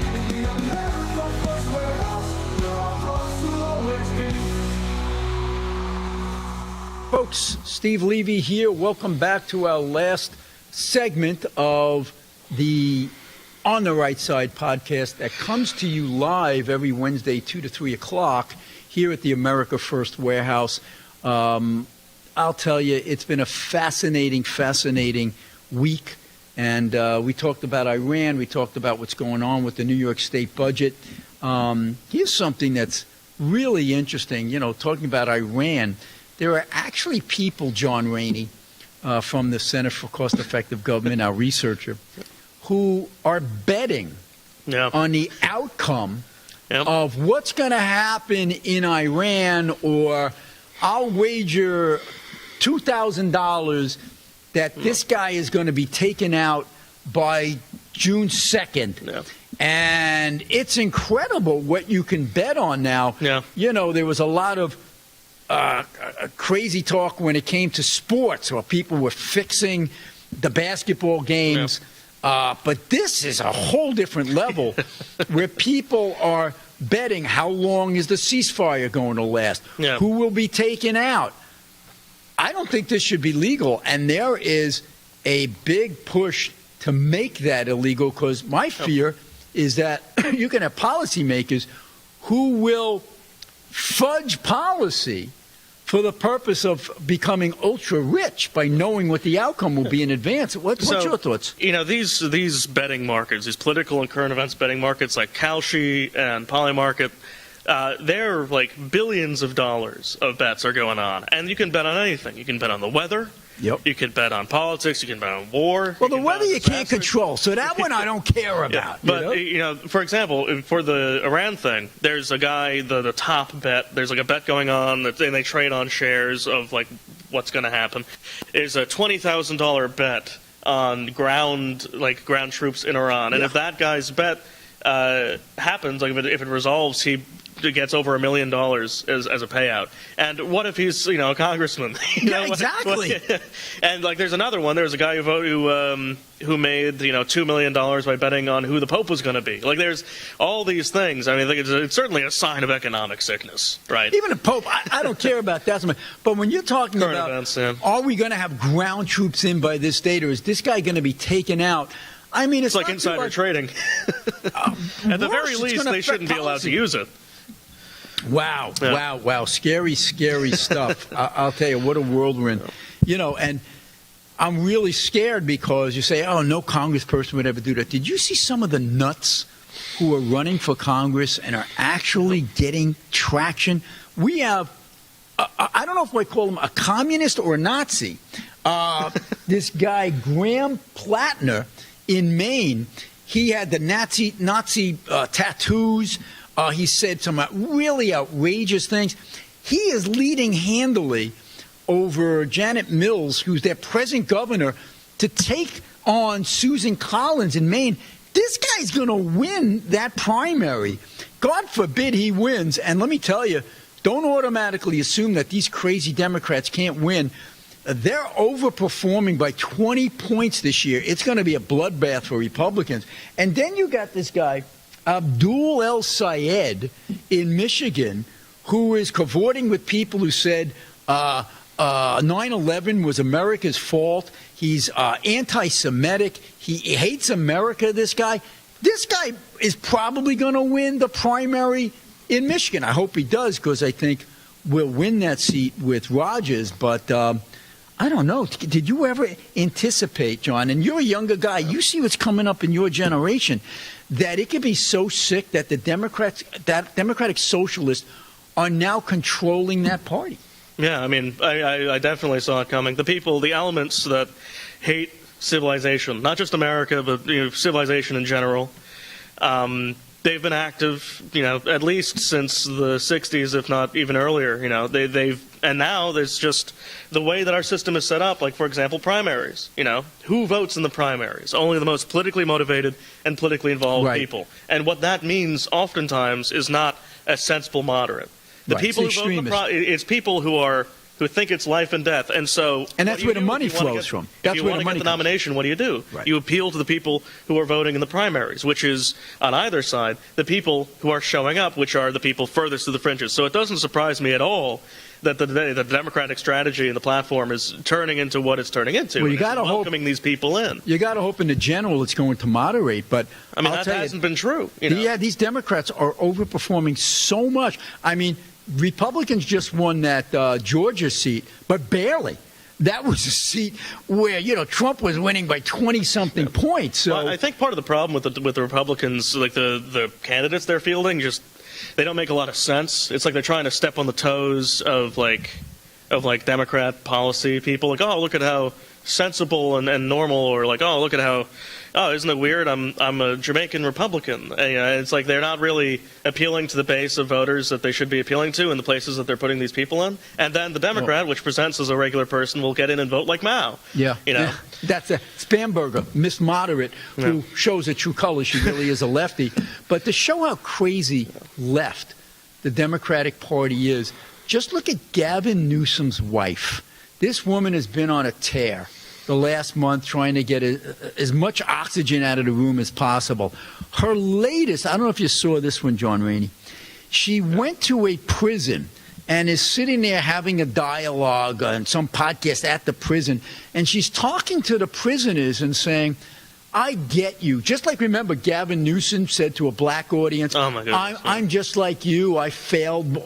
Folks, Steve Levy here. Welcome back to our last segment of the On the Right Side podcast that comes to you live every Wednesday, 2 to 3 o'clock here at the America First Warehouse. I'll tell you, it's been a fascinating week. And we talked about Iran. We talked about what's going on with the New York State budget. Here's something that's really interesting. You know, talking about Iran, there are actually people, John Rainey, from the Center for Cost-Effective Government, our researcher, who are betting on the outcome of what's going to happen in Iran, or I'll wager $2,000 that this guy is going to be taken out by June 2nd. And it's incredible what you can bet on now. You know, there was a lot of crazy talk when it came to sports, where people were fixing the basketball games. But this is a whole different level where people are betting how long is the ceasefire going to last, who will be taken out. I don't think this should be legal, and there is a big push to make that illegal, because my fear is that you can have policymakers who will fudge policy for the purpose of becoming ultra rich by knowing what the outcome will be in advance. What's your thoughts? You know, these betting markets, these political and current events betting markets like Kalshi and Polymarket, they're like billions of dollars of bets are going on. And you can bet on anything. You can bet on the weather. You can bet on politics. You can bet on war. Well, the weather you can't control, so that one I don't care about. But, you know, for example, for the Iran thing, there's a guy, the top bet, there's like a bet going on, and they trade on shares of like what's going to happen. There's a $20,000 bet on ground troops in Iran. And if that guy's bet happens, like if it resolves, he gets over $1 million as a payout. And what if he's, you know, a congressman? Exactly. And like, there's another one. There's a guy who made, you know, $2 million by betting on who the Pope was going to be. Like, there's all these things. I mean, I think it's certainly a sign of economic sickness, right? Even the Pope, I don't care about that so much. But when you're talking current about, events, are we going to have ground troops in by this date, or is this guy going to be taken out? I mean, it's like insider trading. At the very least, they shouldn't be allowed to use it. Wow. Scary stuff. I'll tell you, what a world we're in. You know, and I'm really scared because you say, oh, no congressperson would ever do that. Did you see some of the nuts who are running for Congress and are actually getting traction? We have, I don't know if I call him a communist or a Nazi. This guy, Graham Plattner in Maine, he had the Nazi tattoos. He said some really outrageous things. He is leading handily over Janet Mills, who's their present governor, to take on Susan Collins in Maine. This guy's going to win that primary. God forbid he wins. And let me tell you, don't automatically assume that these crazy Democrats can't win. They're overperforming by 20 points this year. It's going to be a bloodbath for Republicans. And then you got this guy, Abdul El Sayed in Michigan, who is cavorting with people who said 9/11 was America's fault. He's anti-Semitic. He hates America, this guy. This guy is probably going to win the primary in Michigan. I hope he does, because I think we'll win that seat with Rogers. But I don't know. Did you ever anticipate, John, and you're a younger guy, you see what's coming up in your generation, that it could be so sick that the Democratic Socialists are now controlling that party? Yeah, I mean, I definitely saw it coming. The elements that hate civilization, not just America, but civilization in general, they've been active, at least since the 60s, if not even earlier. And now there's just the way that our system is set up. Like, for example, primaries. Who votes in the primaries? Only the most politically motivated and politically involved people. And what that means, oftentimes, is not a sensible moderate. The people who vote in it's people who are who think it's life and death. And so, and that's where the money flows from. If you want to get the nomination, what do? Right. You appeal to the people who are voting in the primaries, which is, on either side, the people who are showing up, which are the people furthest to the fringes. So it doesn't surprise me at all that the Democratic strategy and the platform is turning into what it's turning into. Well, you got to welcoming these people in. You got to hope in the general it's going to moderate, but I mean, that hasn't been true. Yeah, these Democrats are overperforming so much. I mean, Republicans just won that Georgia seat, but barely. That was a seat where, Trump was winning by 20-something points. So well, I think part of the problem with the Republicans, like the candidates they're fielding, just they don't make a lot of sense. It's like they're trying to step on the toes of Democrat policy people. Like, oh, look at how sensible and normal, or like, oh, look at how, oh, isn't it weird? I'm a Jamaican Republican. And, it's like they're not really appealing to the base of voters that they should be appealing to in the places that they're putting these people in. And then the Democrat, which presents as a regular person, will get in and vote like Mao. Yeah, yeah. That's a Spamberger, Miss Moderate, who shows her true colors. She really is a lefty. But to show how crazy left the Democratic Party is, just look at Gavin Newsom's wife. This woman has been on a tear the last month trying to get as much oxygen out of the room as possible. Her latest, I don't know if you saw this one, John Rainey, she went to a prison and is sitting there having a dialogue on some podcast at the prison, and she's talking to the prisoners and saying, I get you. Just like, remember, Gavin Newsom said to a black audience, oh my goodness, I'm just like you. I failed.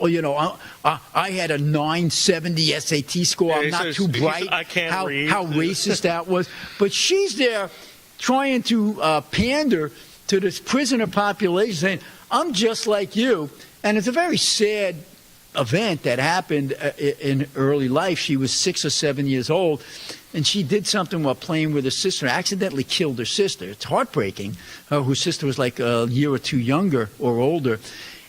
I had a 970 SAT score. I'm not too bright. I can't read. How racist that was. But she's there trying to pander to this prisoner population, saying, I'm just like you. And it's a very sad event that happened in early life. She was 6 or 7 years old, and she did something while playing with her sister, accidentally killed her sister. It's heartbreaking. Her sister was like a year or two younger or older.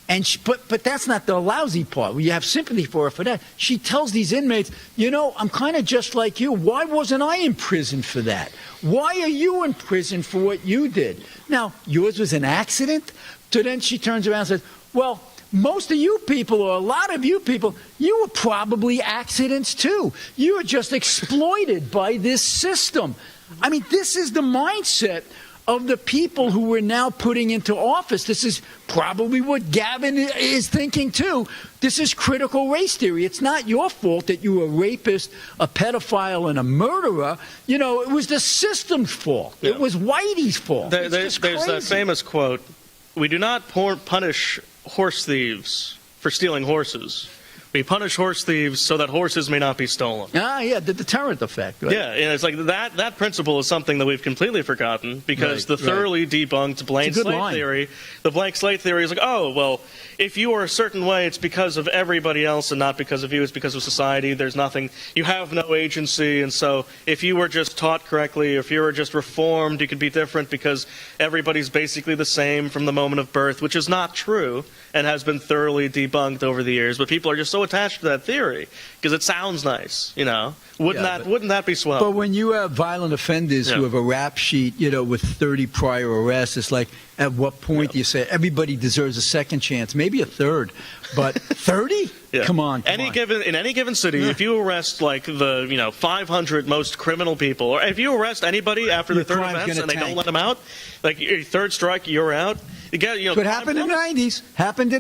And but that's not the lousy part. You have sympathy for her for that. She tells these inmates, I'm kind of just like you. Why wasn't I in prison for that? Why are you in prison for what you did? Now, yours was an accident? So then she turns around and says, well, most of you people, or a lot of you people, you were probably accidents too. You were just exploited by this system. I mean, this is the mindset of the people who we're now putting into office. This is probably what Gavin is thinking too. This is critical race theory. It's not your fault that you were a rapist, a pedophile, and a murderer. It was the system's fault. Yeah. It was Whitey's fault. There's that famous quote, we do not punish horse thieves for stealing horses. We punish horse thieves so that horses may not be stolen. Ah, yeah, the deterrent effect. Right? Yeah, and it's like that principle is something that we've completely forgotten because the thoroughly debunked blank slate theory, the blank slate theory is like, oh, well, if you are a certain way, it's because of everybody else and not because of you. It's because of society. There's nothing. You have no agency. And so if you were just taught correctly, if you were just reformed, you could be different because everybody's basically the same from the moment of birth, which is not true and has been thoroughly debunked over the years. But people are just so attached to that theory because it sounds nice, Wouldn't that be swell? But when you have violent offenders who have a rap sheet, with 30 prior arrests, it's like, at what point do you say everybody deserves a second chance, maybe a third, but 30? Yeah. Come on. In any given city, if you arrest like the 500 most criminal people, or if you arrest anybody after the third offense and they don't let them out, like your third strike, you're out. What happened in the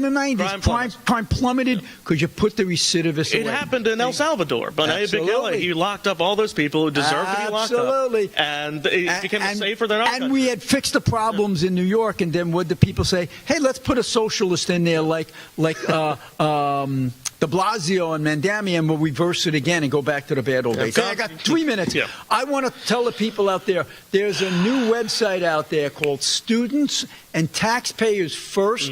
90s? Crime plummeted because you put the recidivists away. It happened in El Salvador. Bonilla Bigella, he locked up all those people who deserved to be locked up. And it became safer than our country. And we had fixed the problems in New York, and then would the people say, hey, let's put a socialist in there like de Blasio and Mandami, and we'll reverse it again and go back to the bad old days. I got 3 minutes. Yeah. I want to tell the people out there, there's a new website out there called Students and Taxpayers First.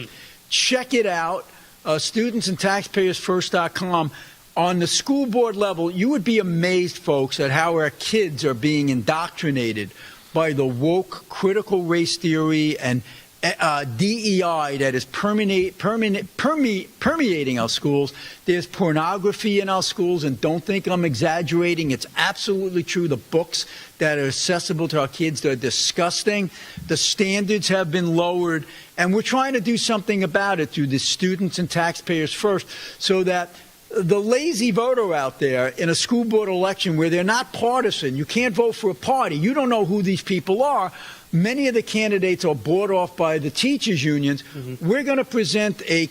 Check it out, studentsandtaxpayersfirst.com. On the school board level, you would be amazed, folks, at how our kids are being indoctrinated by the woke critical race theory and DEI that is permeating our schools. There's pornography in our schools, and don't think I'm exaggerating. It's absolutely true. The books that are accessible to our kids, they're disgusting. The standards have been lowered, and we're trying to do something about it through the Students and Taxpayers First so that the lazy voter out there in a school board election where they're not partisan. You can't vote for a party. You don't know who these people are. Many of the candidates are bought off by the teachers' unions. We're going to present a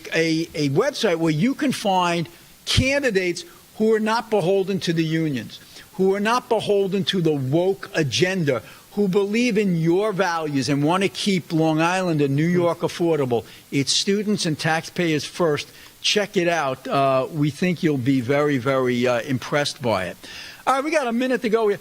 website where you can find candidates who are not beholden to the unions, who are not beholden to the woke agenda, who believe in your values and want to keep Long Island and New York affordable. It's students and taxpayers first. Check it out. We think you'll be very, very impressed by it. All right, we got a minute to go here.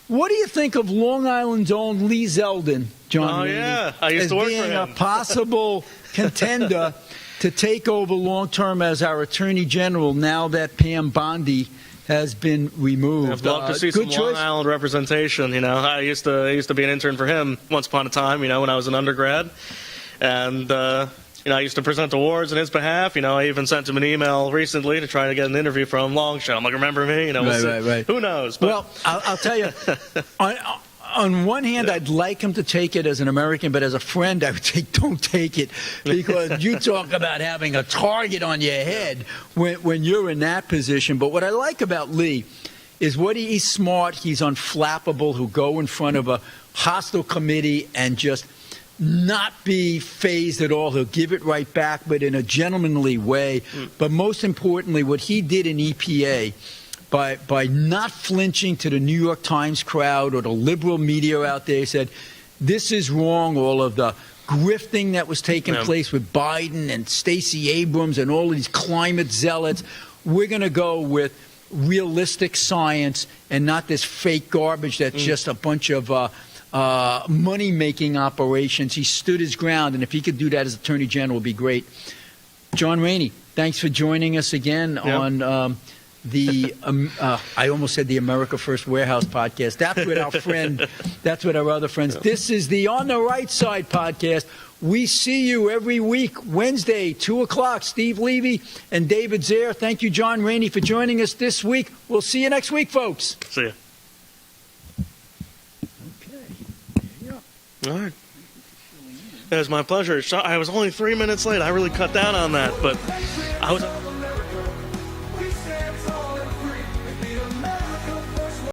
What do you think of Long Island's own Lee Zeldin, John? Oh, yeah. I used as to work being for him. a possible contender to take over long-term as our Attorney General now that Pam Bondi has been removed? I'd love to see some Long Island representation. You know, I used to be an intern for him once upon a time. You know, when I was an undergrad, and you know, I used to present awards on his behalf. You know, I even sent him an email recently to try to get an interview from Longshot. I'm like, remember me? You know, right. Who knows? But Well, I'll tell you. On one hand, I'd like him to take it as an American, but as a friend, I would say don't take it, because you talk about having a target on your head when you're in that position. But what I like about Lee is he's smart, he's unflappable, who'll go in front of a hostile committee and just not be phased at all. He'll give it right back, but in a gentlemanly way. But most importantly, what he did in EPA, by not flinching to the New York Times crowd or the liberal media out there, said, this is wrong, all of the grifting that was taking place with Biden and Stacey Abrams and all of these climate zealots. We're going to go with realistic science and not this fake garbage that's just a bunch of money-making operations. He stood his ground, and if he could do that as Attorney General, it would be great. John Rainey, thanks for joining us again on I almost said the America First Warehouse podcast. That's with our friend, that's with our other friends. This is the On the Right Side podcast. We see you every week, Wednesday, 2 o'clock. Steve Levy and David Zaire. Thank you, John Rainey, for joining us this week. We'll see you next week, folks. See you. All right. It was my pleasure. I was only 3 minutes late. I really cut down on that, but I was...